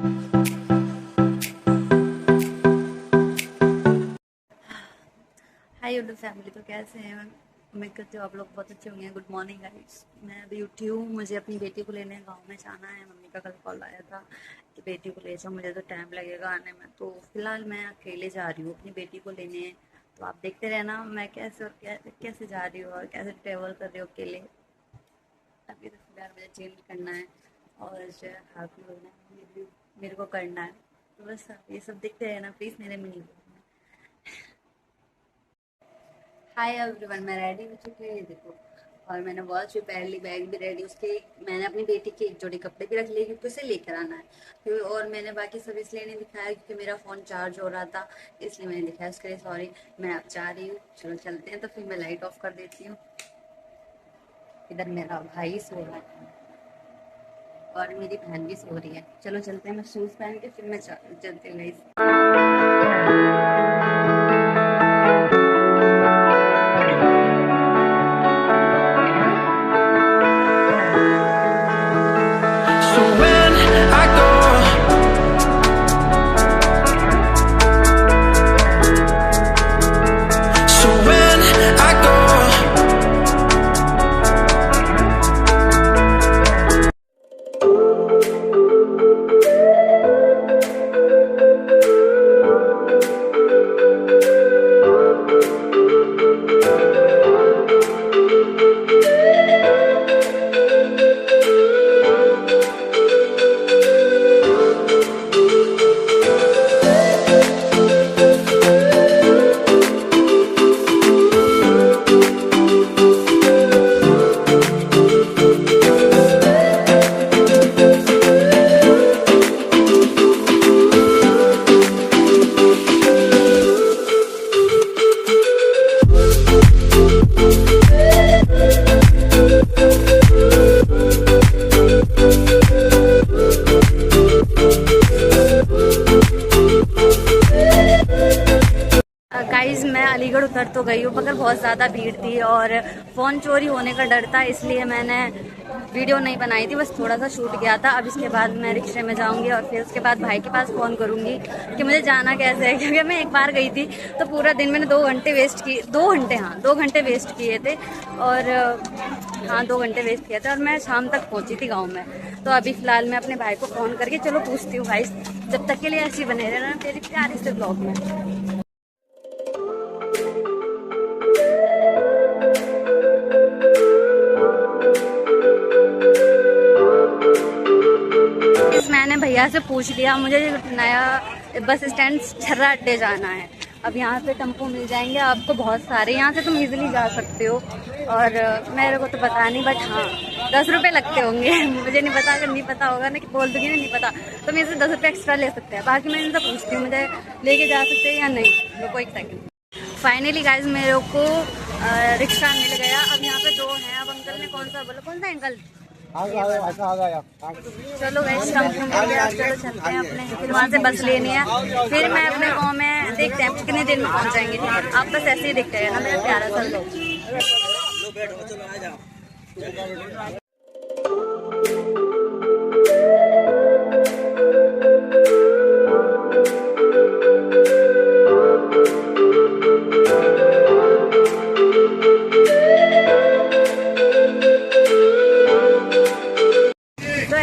Hi YouTube family, तो कैसे हैं? उम्मीद करती हूँ आप लोग बहुत अच्छे होंगे। गुड मॉर्निंग गाइस, मैं अभी उठी हूँ। मुझे अपनी बेटी को लेने गांव में जाना है। मम्मी का कल कॉल आया था कि बेटी को ले जाओ, मुझे तो टाइम लगेगा आने में। तो फिलहाल मैं अकेले जा रही हूँ अपनी बेटी को लेने। तो आप देखते रहना मैं कैसे और कैसे जा रही हूँ और कैसे ट्रेवल कर रही हूँ अकेले। अभी तो फिलहाल मुझे चेंज करना है और जो है हाथ में धोना है, ये भी मेरे को करना है। तो बस आप ये सब देखते रहना प्लीज़ मेरे में नहीं। हाय एवरीवन, मैं रेडी हो चुकी हूँ, ये देखो। और मैंने वॉच भी पहन ली, बैग भी रेडी। उसके मैंने अपनी बेटी की एक जोड़ी कपड़े भी रख लिए क्योंकि उसे लेकर आना है। और मैंने बाकी सब इसलिए नहीं दिखाया क्योंकि मेरा फ़ोन चार्ज हो रहा था, इसलिए मैंने दिखाया। उसके लिए सॉरी। मैं अब जा रही हूँ, चलो चलते हैं। तो फिर मैं लाइट ऑफ कर देती हूँ। इधर मेरा भाई सो रहा है और मेरी बहन भी सो रही है। चलो चलते हैं। मैं शूज़ पहन के फिर मैं चलती हूँ guys. So when I go, so when I go, guys मैं अलीगढ़ उतर तो गई हूँ मगर बहुत ज़्यादा भीड़ थी और फ़ोन चोरी होने का डर था, इसलिए मैंने वीडियो नहीं बनाई थी। बस थोड़ा सा शूट किया था। अब इसके बाद मैं रिक्शे में जाऊंगी और फिर उसके बाद भाई के पास फ़ोन करूंगी कि मुझे जाना कैसे है, क्योंकि मैं एक बार गई थी तो पूरा दिन मैंने 2 घंटे वेस्ट किए। 2 घंटे, हाँ 2 घंटे वेस्ट किए थे। और हाँ 2 घंटे वेस्ट किए थे और मैं शाम तक पहुँची थी गाँव में। तो अभी फ़िलहाल मैं अपने भाई को फ़ोन करके चलो पूछती हूँ। भाई जब तक के लिए ऐसे ही बने रहना मेरी प्यारी से ब्लॉग में। मैंने भैया से पूछ लिया, मुझे नया बस स्टैंड छर्रा अड्डे जाना है। अब यहाँ पे टेम्पो मिल जाएंगे आपको बहुत सारे, यहाँ से तुम इजीली जा सकते हो। और मेरे को तो पता नहीं, बट हाँ 10 रुपये लगते होंगे। मुझे नहीं पता, अगर नहीं पता होगा ना कि बोल दूँगी ना नहीं पता, तो मेरे से 10 रुपये एक्स्ट्रा ले सकते हैं। बाकी मैं इनसे पूछती हूँ मुझे लेके जा सकते हैं या नहीं। रुको एक सेकेंड। फाइनली गाइज मेरे को रिक्शा मिल गया। अब यहाँ पे 2 हैं। अब अंकल ने कौन सा बोला, कौन सा अंकल? चलो गाइस टेम्पो मिल गया, चलो चलते हैं अपने। फिर वहाँ से बस लेनी है, फिर मैं अपने गाँव में देखते हैं कितने दिन में पहुँच जाएंगे। आप बस ऐसे ही दिखते हैं ना मेरा प्यारा सा लोग।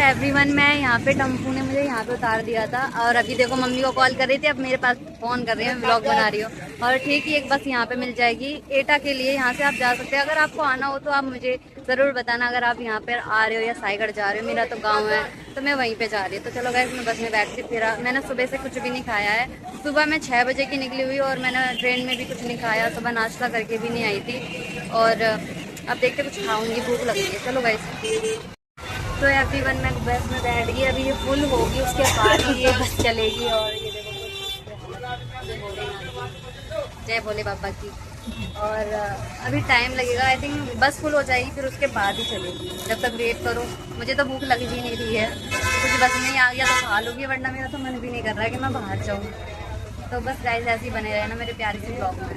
एवरीवन, मैं यहाँ पे टेम्पो ने मुझे यहाँ पे उतार दिया था और अभी देखो मम्मी को कॉल कर रही थी, अब मेरे पास फ़ोन कर रही है, व्लॉग बना रही हो। और ठीक ही एक बस यहाँ पे मिल जाएगी एटा के लिए, यहाँ से आप जा सकते हैं। अगर आपको आना हो तो आप मुझे ज़रूर बताना अगर आप यहाँ पर आ रहे हो या साईगढ़ जा रहे हो। मेरा तो गाँव है तो मैं वहीं पर जा रही हूँ। तो चलो गाइस मैं बस में बैठ के फिर मैंने सुबह से कुछ भी नहीं खाया है। सुबह मैं 6 बजे की निकली हुई और मैंने ट्रेन में भी कुछ नहीं खाया, सुबह नाश्ता करके भी नहीं आई थी। और अब देखते कुछ खाऊँगी, भूख लग रही है। चलो गाइस तो एवरीवन मैं बस में बैठ गई। अभी ये फुल होगी, उसके बाद ही ये बस चलेगी। और ये देखो जय भोले बाबा की। और अभी टाइम लगेगा, आई थिंक बस फुल हो जाएगी फिर उसके बाद ही चलेगी। जब तक वेट करो। मुझे तो भूख लग भी नहीं रही है, कुछ बस में ही आ गया तो खा लूँगी, वरना मेरा तो मन भी नहीं कर रहा है कि मैं बाहर जाऊँ। तो बस गाइस ऐसे ही बने रहना मेरे प्यारे से ब्लॉग में।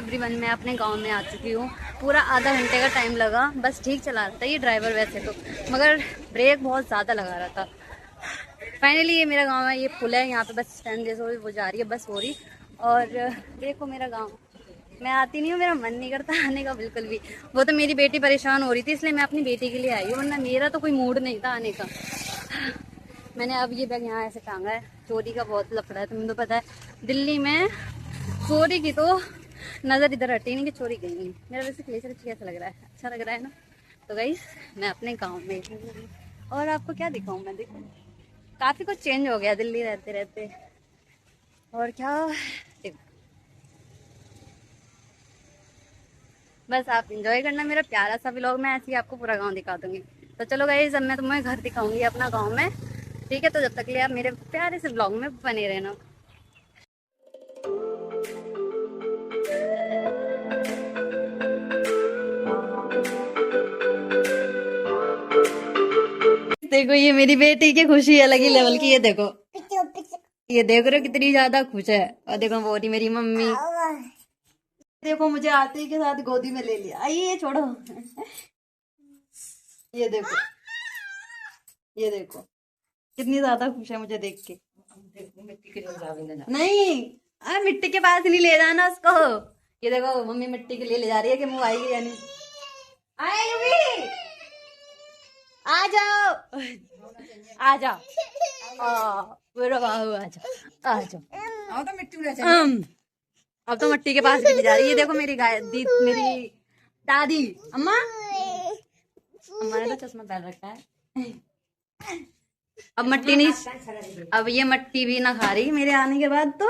एवरीवन, मैं अपने गांव में आ चुकी हूँ। पूरा आधा घंटे का टाइम लगा, बस ठीक चला रहा था ये ड्राइवर वैसे तो, मगर ब्रेक बहुत ज़्यादा लगा रहा था। फाइनली ये मेरा गांव है, ये पुल है, यहाँ पे बस स्टैंड जैसे वो जा रही है, बस हो रही। और देखो मेरा गाँव, मैं आती नहीं हूँ, मेरा मन नहीं करता आने का बिल्कुल भी। वो तो मेरी बेटी परेशान हो रही थी, इसलिए मैं अपनी बेटी के लिए आई हूँ, वरना मेरा तो कोई मूड नहीं था आने का। मैंने अब ये बैग यहाँ ऐसे टांगा है, चोरी का बहुत लफड़ा है, तुम्हें तो पता है दिल्ली में चोरी की तो नज़र इधर हटी नहीं कि चोरी गई नहीं। मेरा वैसे क्लेचर कैसा लग रहा है, अच्छा लग रहा है ना। तो गाइस मैं अपने गांव में हूँ और आपको क्या दिखाऊँ मैं, देखो काफ़ी कुछ चेंज हो गया दिल्ली रहते रहते। और क्या देखो, बस आप इंजॉय करना मेरा प्यारा सा व्लॉग, मैं ऐसे ही आपको पूरा गाँव दिखा दूँगी। तो चलो गाइस अब मैं तुम्हें घर दिखाऊंगी अपना गाँव में, ठीक है। तो जब तक के लिए आप मेरे प्यारे से व्लॉग में बने रहना। देखो ये मेरी बेटी की खुशी अलग ही लेवल की है, देखो ये देख रहे हो कितनी ज्यादा खुश है। और देखो वो रही मेरी मम्मी, देखो मुझे आते ही के साथ गोदी में ले लिया। आइए ये छोड़ो ये देखो, ये देखो कितनी ज्यादा खुश है मुझे देख के। नहीं मिट्टी के पास नहीं ले जाना उसको। ये देखो मम्मी मिट्टी के लिए ले जा रही है कि मुँह आएगी या नहीं। आए युवी, आ जाओ आ जाओ, मेरा बाबू आ जाओ आ जाओ। अब तो मिट्टी के पास भी नहीं जा रही है। देखो मेरी गाय मेरी दादी अम्मा, अम्मा ने तो चश्मा पहन रखा है। अब मट्टी नहीं, अब ये मट्टी भी ना खा रही मेरे आने के बाद तो।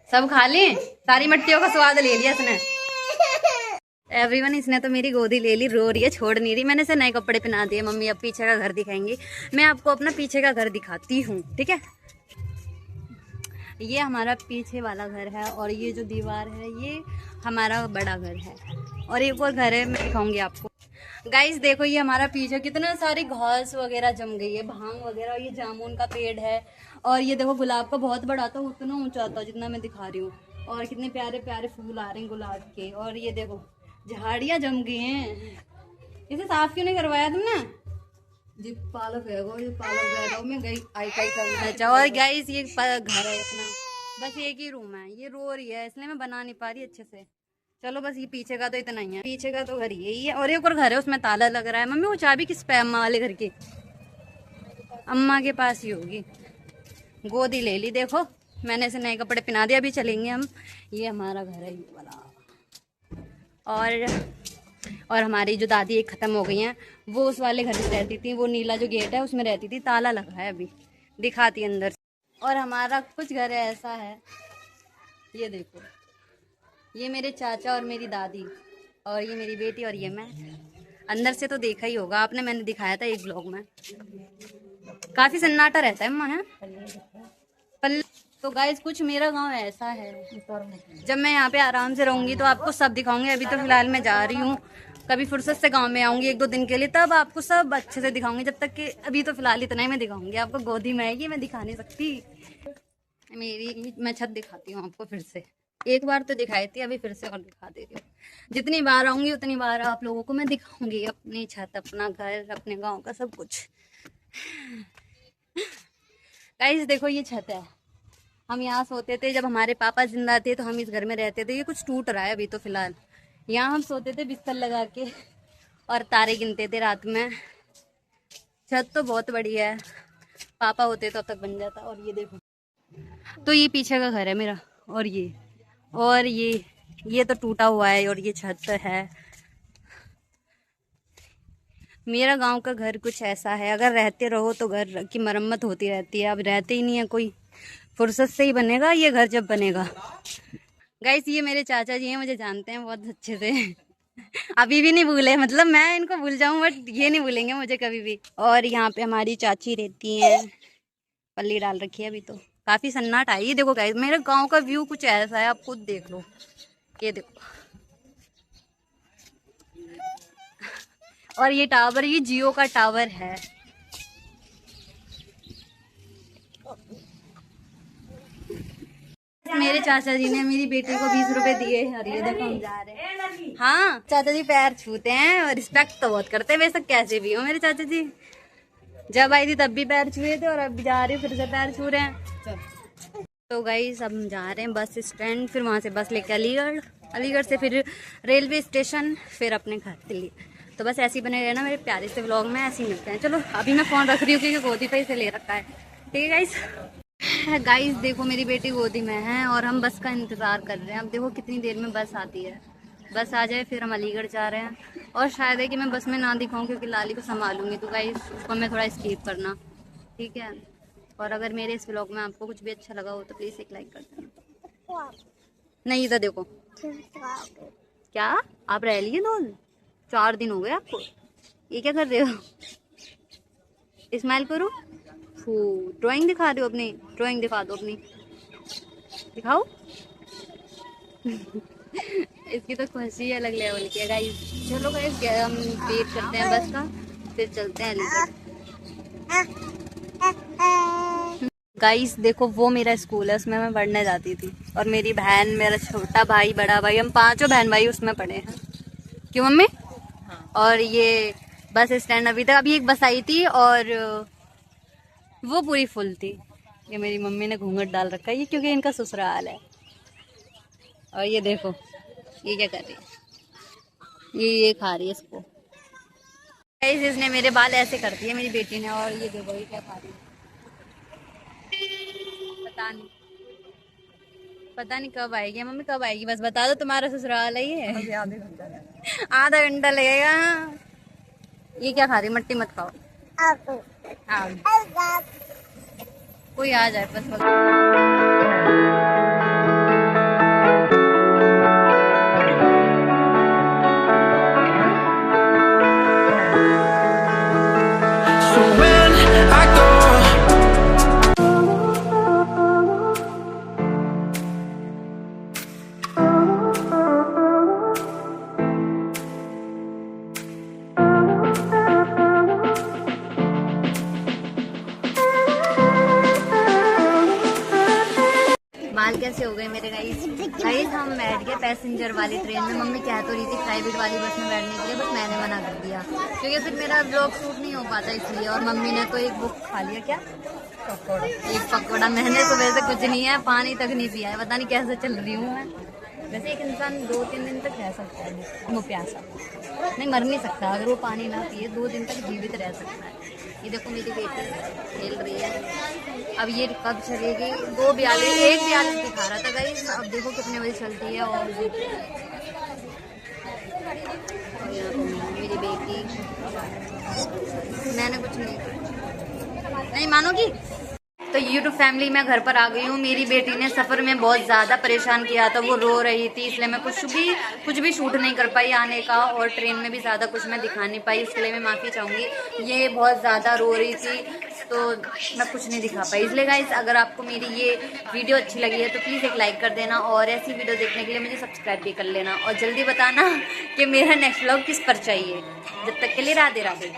सब खा ली, सारी मट्टियों का स्वाद ले लिया इसने। एवरीवन इसने तो मेरी गोदी ले ली, रो रही है, छोड़ नहीं रही। मैंने इसे नए कपड़े पहना दिए। मम्मी अब पीछे का घर दिखाएंगी, मैं आपको अपना पीछे का घर दिखाती हूँ, ठीक है। ये हमारा पीछे वाला घर है और ये जो दीवार है ये हमारा बड़ा घर है। और एक और घर है, मैं दिखाऊंगी आपको। गाइस देखो ये हमारा पीछे कितना सारी घास वगैरह जम गई है, भांग वगैरह। ये जामुन का पेड़ है और ये देखो गुलाब का बहुत बड़ा था, उतना ऊंचा था जितना मैं दिखा रही हूँ। और कितने प्यारे प्यारे फूल आ रहे हैं गुलाब के। और ये देखो झाड़ियाँ जम गई हैं, इसे साफ क्यों नहीं करवाया तुमने? जी पालक है वो, ये पालक है मैं गई आई काई करना चाहो। और गाइस ये घर है अपना, बस एक ही रूम है। ये रो रही है इसलिए मैं बना नहीं पा रही अच्छे से। चलो बस ये पीछे का तो इतना ही है, पीछे का तो घर यही है। और एक और घर है उसमें ताला लग रहा है। मम्मी वो चाबी किस पे? अम्मा वाले घर की, अम्मा के पास ही होगी। गोदी ले ली, देखो मैंने इसे नए कपड़े पहना दिया। अभी चलेंगे हम, ये हमारा घर है ये वाला। और हमारी जो दादी एक ख़त्म हो गई हैं, वो उस वाले घर में रहती थी। वो नीला जो गेट है उसमें रहती थी, ताला लगा है अभी, दिखाती अंदर से। और हमारा कुछ घर ऐसा है, ये देखो ये मेरे चाचा और मेरी दादी और ये मेरी बेटी और ये मैं। अंदर से तो देखा ही होगा आपने, मैंने दिखाया था एक ब्लॉग में। काफ़ी सन्नाटा रहता है अम्मा है पल्ले। तो गाइस कुछ मेरा गांव ऐसा है, जब मैं यहाँ पे आराम से रहूंगी तो आपको सब दिखाऊंगी। अभी तो फिलहाल मैं जा रही हूँ, कभी फुर्सत से गांव में आऊंगी 1-2 दिन के लिए, तब आपको सब अच्छे से दिखाऊंगी। जब तक कि अभी तो फिलहाल इतना ही मैं दिखाऊंगी आपको। गोदी में आएगी, मैं दिखा नहीं सकती। मेरी मैं छत दिखाती हूँ आपको फिर से। एक बार तो दिखाई थी, अभी फिर से और दिखा दे रही हूँ। जितनी बार आऊंगी उतनी बार आप लोगों को मैं दिखाऊंगी अपनी छत, अपना घर, अपने गाँव का सब कुछ। गाइस देखो ये छत है, हम यहाँ सोते थे जब हमारे पापा जिंदा थे, तो हम इस घर में रहते थे। ये कुछ टूट रहा है अभी तो फिलहाल। यहाँ हम सोते थे बिस्तर लगा के और तारे गिनते थे रात में। छत तो बहुत बड़ी है, पापा होते तो अब तक बन जाता। और ये देखो, तो ये पीछे का घर है मेरा। और ये तो टूटा हुआ है। और ये छत है। मेरा गांव का घर कुछ ऐसा है, अगर रहते रहो तो घर की मरम्मत होती रहती है। अब रहते ही नहीं है कोई, फुर्सत से ही बनेगा ये घर जब बनेगा। गाइस ये मेरे चाचा जी हैं, मुझे जानते हैं बहुत अच्छे से। अभी भी नहीं भूले, मतलब मैं इनको भूल जाऊं बट ये नहीं भूलेंगे मुझे कभी भी। और यहाँ पे हमारी चाची रहती हैं, पल्ली डाल रखी है अभी तो। काफी सन्नाट आई है। देखो गाइस मेरे गांव का व्यू कुछ ऐसा है, आप खुद देख लो। ये देखो, और ये टावर, ये जियो का टावर है। चाचा जी ने मेरी बेटी को 20 रुपए दिए हैं और ये देखो हम जा रहे हैं। हाँ चाचा जी पैर छूते हैं और रिस्पेक्ट तो बहुत करते हैं, वैसे कैसे भी हो मेरे चाचा जी। जब आई थी तब भी पैर छुए थे और अब जा रही फिर से पैर छू रहे हैं। तो गाइस अब हम जा रहे हैं बस स्टैंड, फिर वहाँ से बस लेके अलीगढ़, अलीगढ़ से फिर रेलवे स्टेशन, फिर अपने घर दिल्ली। तो बस ऐसे ही बने रहना मेरे प्यारे से व्लॉग में, ऐसे ही मिलते हैं। चलो अभी मैं फ़ोन रख रही हूँ क्योंकि गोदी पे इसे ले रखा है। ठीक है गाइस। गाइस देखो मेरी बेटी गोदी में है और हम बस का इंतज़ार कर रहे हैं। अब देखो कितनी देर में बस आती है, बस आ जाए फिर हम अलीगढ़ जा रहे हैं। और शायद है कि मैं बस में ना दिखाऊं क्योंकि लाली को संभालूंगी, तो गाइस उसको मैं थोड़ा स्किप करना, ठीक है। और अगर मेरे इस व्लॉग में आपको कुछ भी अच्छा लगा हो तो प्लीज़ एक लाइक कर देना। नहीं इधर देखो। क्या आप रह लिए 4 दिन हो गए आपको, ये क्या कर रहे हो? स्माइल करो। ड्राइंग दिखा दो अपनी, ड्राइंग दिखा दो अपनी, दिखाओ। इसकी तो खुशी अलग लेवल की है गाइस। चलो गाइस हम वेट करते हैं बस का, फिर चलते हैं अलीगढ़। गाइस देखो वो मेरा स्कूल है, उसमें मैं पढ़ने जाती थी और मेरी बहन, मेरा छोटा भाई, बड़ा भाई, हम 5 बहन भाई उसमें पढ़े हैं। क्यों मम्मी? और ये बस स्टैंड अभी तक, अभी एक बस आई थी और वो पूरी फुल थी। ये मेरी मम्मी ने घूंघट डाल रखा है, ये क्योंकि इनका ससुराल है। और ये देखो ये क्या कर रही है, ये खा रही है इसको। गाइस इसने मेरे बाल ऐसे कर दिए मेरी बेटी ने, और ये देखो ये क्या खा रही है, पता नहीं कब आएगी मम्मी, कब आएगी बस बता दो। तुम्हारा ससुराल है ये? आधा घंटा लगेगा। ये क्या खा रही, मट्टी मत खाओ। कोई आ जाए बस। So when I go, बाल कैसे हो गए मेरे गाइस। गाइस हम बैठ गए पैसेंजर वाली ट्रेन में। मम्मी कह तो रही थी प्राइवेट वाली बस में बैठने के लिए, बस मैंने मना कर दिया क्योंकि फिर मेरा ब्लॉग शूट नहीं हो पाता इसलिए। और मम्मी ने तो एक बुक खा लिया, क्या एक पकौड़ा। मैंने तो वैसे कुछ नहीं है, पानी तक नहीं पिया है, पता नहीं कैसे चल रही हूँ मैं। वैसे एक इंसान 2-3 दिन तक रह सकता है वो प्यासा, नहीं मर नहीं सकता अगर वो पानी ना पिए, 2 दिन तक जीवित रह सकता है। ये देखो मेरी बेटी खेल रही है। अब ये कब चलेगी? 2:42, 1:42 दिखा रहा था गाइस। अब देखो कितने बजे चलती है। और यहाँ पे मेरी बेटी, मैंने कुछ नहीं मानोगी। तो यूट्यूब फैमिली मैं घर पर आ गई हूँ। मेरी बेटी ने सफ़र में बहुत ज़्यादा परेशान किया था, वो रो रही थी, इसलिए मैं कुछ भी शूट नहीं कर पाई आने का, और ट्रेन में भी ज़्यादा कुछ मैं दिखा नहीं पाई, इसके लिए मैं माफ़ी चाहूँगी। ये बहुत ज़्यादा रो रही थी तो मैं कुछ नहीं दिखा पाई। इसलिए गाइस अगर आपको मेरी ये वीडियो अच्छी लगी है तो प्लीज़ एक लाइक कर देना, और ऐसी वीडियो देखने के लिए मुझे सब्सक्राइब भी कर लेना, और जल्दी बताना कि मेरा नेक्स्ट व्लॉग किस पर चाहिए। जब तक के लिए राधे राधे।